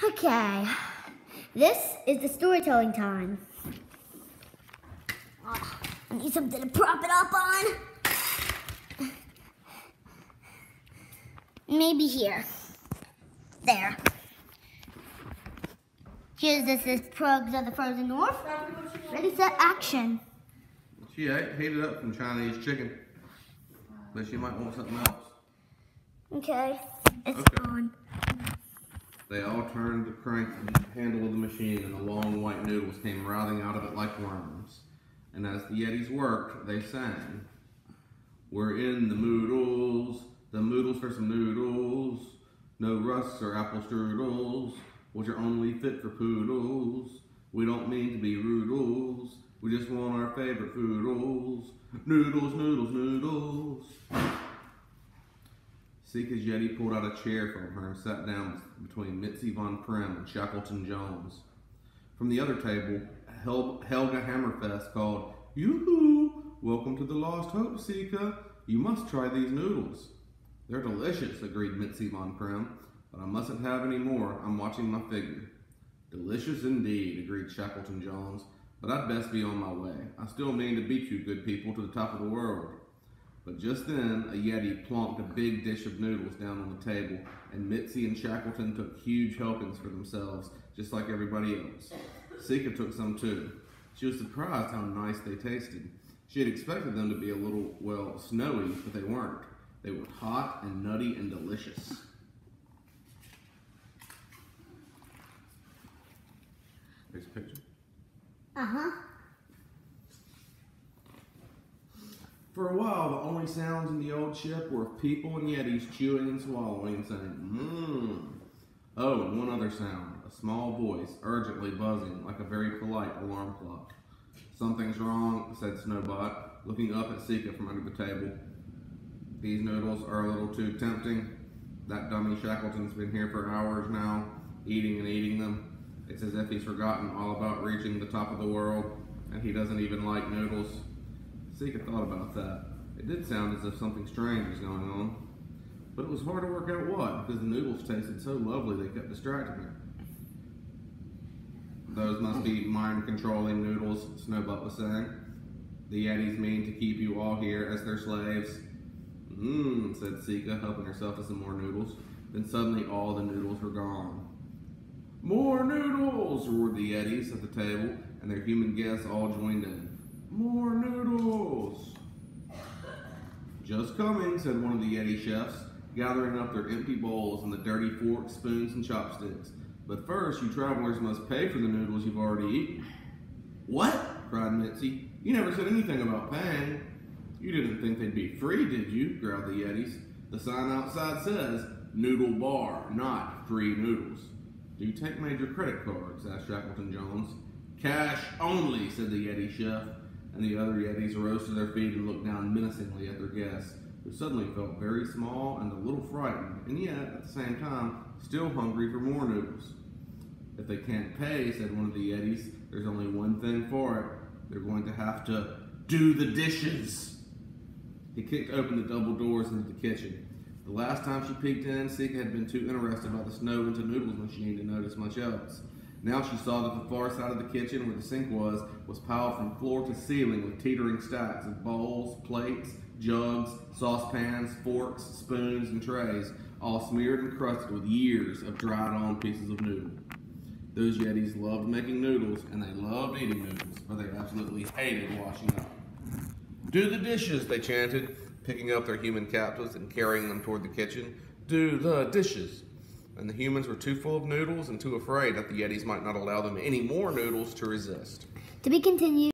Okay, this is the storytelling time. I need something to prop it up on. Maybe here. There. Here's this Prugs of the Frozen North. Ready, set, action. She heated up some Chinese chicken, but she might want something else. Okay, it's on. They all turned to crank the handle of the machine, and the long white noodles came writhing out of it like worms. And as the Yetis worked, they sang, "We're in the moodles for some noodles. No rusks or apple strudels, which are only fit for poodles. We don't mean to be roodles, we just want our favorite foodles. Noodles, noodles, noodles." Sika's Yeti pulled out a chair from her and sat down between Mitzi Von Prim and Shackleton Jones. From the other table, Helga Hammerfest called, "Yoo-hoo! Welcome to the Lost Hope, Sika. You must try these noodles." "They're delicious," agreed Mitzi Von Prim, "but I mustn't have any more. I'm watching my figure." "Delicious indeed," agreed Shackleton Jones, "but I'd best be on my way. I still mean to beat you good people to the top of the world." But just then, a Yeti plonked a big dish of noodles down on the table, and Mitzi and Shackleton took huge helpings for themselves, just like everybody else. Sika took some too. She was surprised how nice they tasted. She had expected them to be a little, well, snowy, but they weren't. They were hot and nutty and delicious. There's a picture. Uh-huh. For a while, the only sounds in the old ship were of people and Yetis chewing and swallowing and saying, "Mmm." Oh, and one other sound, a small voice urgently buzzing like a very polite alarm clock. "Something's wrong," said Snowbot, looking up at Sika from under the table. "These noodles are a little too tempting. That dummy Shackleton's been here for hours now, eating and eating them. It's as if he's forgotten all about reaching the top of the world, and he doesn't even like noodles." Sika thought about that. It did sound as if something strange was going on, but it was hard to work out what, because the noodles tasted so lovely they kept distracting her. "Those must be mind-controlling noodles," Snowbot was saying. "The Yetis mean to keep you all here as their slaves." "Mmm," said Sika, helping herself to some more noodles. Then suddenly all the noodles were gone. "More noodles!" roared the Yetis at the table, and their human guests all joined in. "More noodles!" "Just coming," said one of the Yeti chefs, gathering up their empty bowls and the dirty forks, spoons, and chopsticks. "But first, you travelers must pay for the noodles you've already eaten." "What?" cried Mitzi. "You never said anything about paying." "You didn't think they'd be free, did you?" growled the Yetis. "The sign outside says, 'Noodle Bar,' not 'Free Noodles.'" "Do you take major credit cards?" asked Shackleton Jones. "Cash only," said the Yeti chef. And the other Yetis rose to their feet and looked down menacingly at their guests, who suddenly felt very small and a little frightened, and yet, at the same time, still hungry for more noodles. "If they can't pay," said one of the Yetis, "there's only one thing for it. They're going to have to do the dishes." He kicked open the double doors into the kitchen. The last time she peeked in, Sika had been too interested by the snow into noodles machine to notice much else. Now she saw that the far side of the kitchen, where the sink was piled from floor to ceiling with teetering stacks of bowls, plates, jugs, saucepans, forks, spoons, and trays, all smeared and crusted with years of dried-on pieces of noodle. Those Yetis loved making noodles, and they loved eating noodles, but they absolutely hated washing up. "Do the dishes," they chanted, picking up their human captives and carrying them toward the kitchen. "Do the dishes." And the humans were too full of noodles and too afraid that the Yetis might not allow them any more noodles to resist. To be continued.